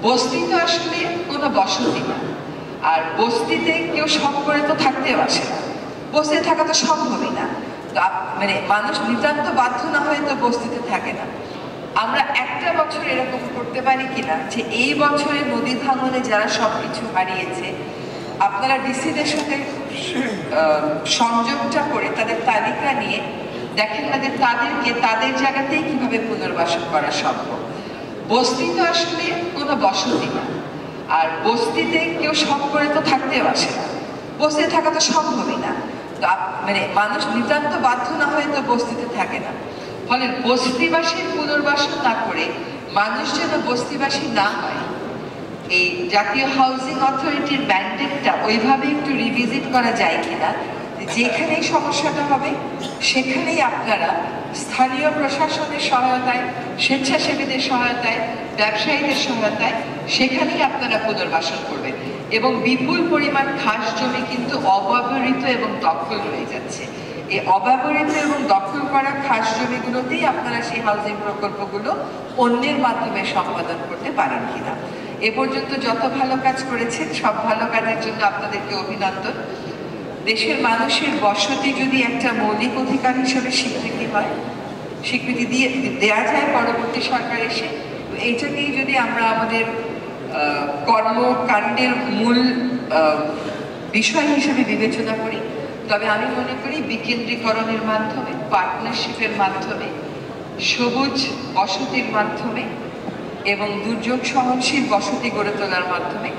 বস্তি তো আসলে কোনো বসতি না, আর বস্তিতে কেউ শখ করে তো থাকতেও আসে না, বস্তিতে থাকা তো সম্ভবই না। তো মানে মানুষ নিতান্ত বাধ্য না হয়ে তো বস্তিতে থাকে না। আমরা একটা বছর এরকম করতে পারি কিনা যে এই বছরে নদী ভাঙনে যারা সবকিছু হারিয়েছে, আপনারা ডিসিদের সাথে সংযোগটা করে তাদের তালিকা নিয়ে দেখেন না যে তাদেরকে তাদের জায়গাতেই কিভাবে পুনর্বাসন করা সম্ভব। বস্তি তো আসলে কোনো বসতি না, আর বস্তিতে কেউ শখ করে তো থাকতেও আসে না, বস্তিতে থাকা তো সম্ভবই না। তো মানে মানুষ নিতান্ত বাধ্য না হয়ে তো বস্তিতে থাকে না। ফলে বস্তিবাসীর পুনর্বাসন না করে মানুষ যেন বস্তিবাসী না হয়, এই জাতীয় হাউজিং অথরিটির ম্যান্ডেটটা ওইভাবে একটু রিভিজিট করা যায় কিনা, যেখানেই সমস্যাটা হবে সেখানেই আপনারা স্থানীয় প্রশাসনের সহায়তায়, স্বেচ্ছাসেবীদের সহায়তায়, ব্যবসায়ীদের সহায়তায় সেখানেই আপনারা পুনর্বাসন করবেন। এবং বিপুল পরিমাণ খাস জমি কিন্তু অব্যবহৃত এবং দখল হয়ে যাচ্ছে। এই অব্যবহৃত এবং দখল করা খাস জমিগুলোতেই আপনারা সেই হাউজিং প্রকল্পগুলো অন্যের মাধ্যমে সম্পাদন করতে পারেন কিনা। এ পর্যন্ত যত ভালো কাজ করেছেন সব ভালো কাজের জন্য আপনাদেরকে অভিনন্দন। দেশের মানুষের বসতি যদি একটা মৌলিক অধিকার হিসেবে স্বীকৃতি দেয়া যায় পরবর্তী সরকার এসে, এইটাকেই যদি আমরা আমাদের কর্মকাণ্ডের মূল বিষয় হিসেবে বিবেচনা করি, তবে আমি মনে করি বিকেন্দ্রীকরণের মাধ্যমে, পার্টনারশিপের মাধ্যমে, সবুজ বসতির মাধ্যমে এবং দুর্যোগ সহনশীল বসতি গড়ে তোলার মাধ্যমে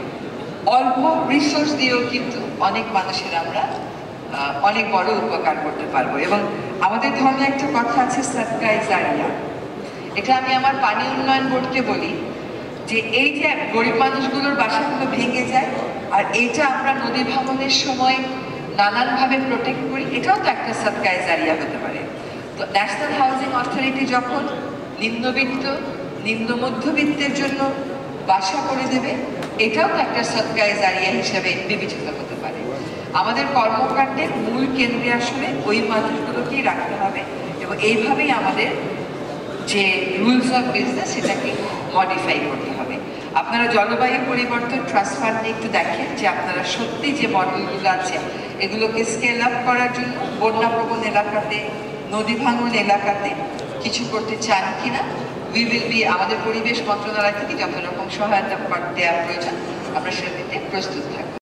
অল্প রিসোর্স দিয়েও কিন্তু অনেক মানুষের আমরা অনেক বড় উপকার করতে পারবো। এবং আমাদের ধর্মে একটা কথা আছে, সাদকায়ে জারিয়া। এটা আমি আমার পানি উন্নয়ন বোর্ডকে বলি যে এই যে গরিব মানুষগুলোর বাসাগুলো ভেঙে যায় আর এইটা আমরা নদী ভাঙনের সময় নানানভাবে প্রোটেক্ট করি, এটাও তো একটা সাদকায়ে জারিয়া হতে পারে। তো ন্যাশনাল হাউজিং অথরিটি যখন নিম্নবিত্ত নিম্ন মধ্যবিত্তের জন্য বাসা করে দেবে, এটাও তো একটা সাদকায়ে জারিয়া হিসেবে বিবেচিত হতে পারে। আমাদের কর্মকাণ্ডের মূল কেন্দ্রে আসলে ওই মানুষগুলোকেই রাখতে হবে এবং এইভাবেই আমাদের যে রুলস অফ বিজনেস সেটাকে মডিফাই করতে হবে। আপনারা জলবায়ু পরিবর্তন ট্রাস্ট ফান্ডে একটু দেখেন যে আপনারা সত্যি যে মডেলগুলো আছে এগুলোকে স্কেল আপ করার জন্য বন্যা প্রবণ এলাকাতে, নদী ভাঙন এলাকাতে কিছু করতে চান কিনা। উই উইল বি, আমাদের পরিবেশ মন্ত্রণালয় থেকে যত রকম সহায়তা দেওয়ার প্রয়োজন আমরা সেটা দিতে প্রস্তুত থাকি।